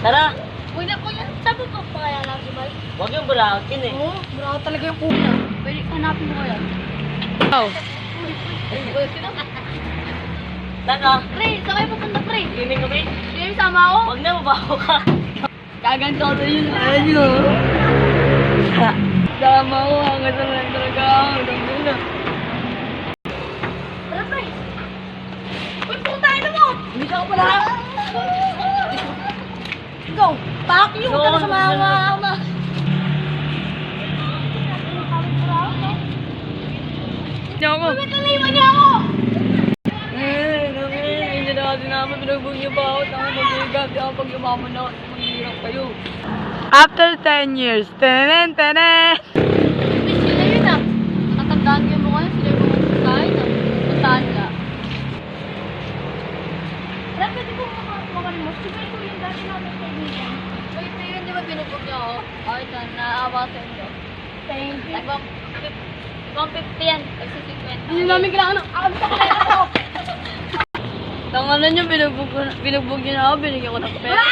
Tara! Huwag na kuya, sabi ko pa kaya lang si Mike. Huwag yung buraot yun eh. Oo, bravo talaga yung kuya. Pwede hanapin mo kaya. Oh. Saan ka? Pre, saan kayo pupunta pre? Swimming kami? Sige, sama ako. Huwag na, mabaho ka. Kaganto ko yun. Ayun. Sama ko, hanggang sa lang talaga ako. Dami na. Tara pre. Uy, puta tayo na mo. Hindi ka pala. Go. Pak you. Huwag ka na sumama. Hindi ako. Uy, taliwan niya ako. Hindi na natin namin pinagbog niyo ba ako? Tama mag-iigap. Di ako pag yumaman na maghihirap kayo. After 10 years. Tenen, tenen! Sila yun ah. Nakatandaan niyo mo ngayon. Sila yung mga pagkain ah. Puntaan ka. Alam, pwede ko makalimos. Sila ko yung dati namin kaibigan. Wait, na yun, di ba binubog niyo ako? Oh, ito, naawa sa inyo. Thank you. Ibang 50 yan. Kasi 50. Hindi namin kailangan ng akal sa kalera ko. Tangalan niyo, binugbog niyo na ako. Binigyan ko ng pera.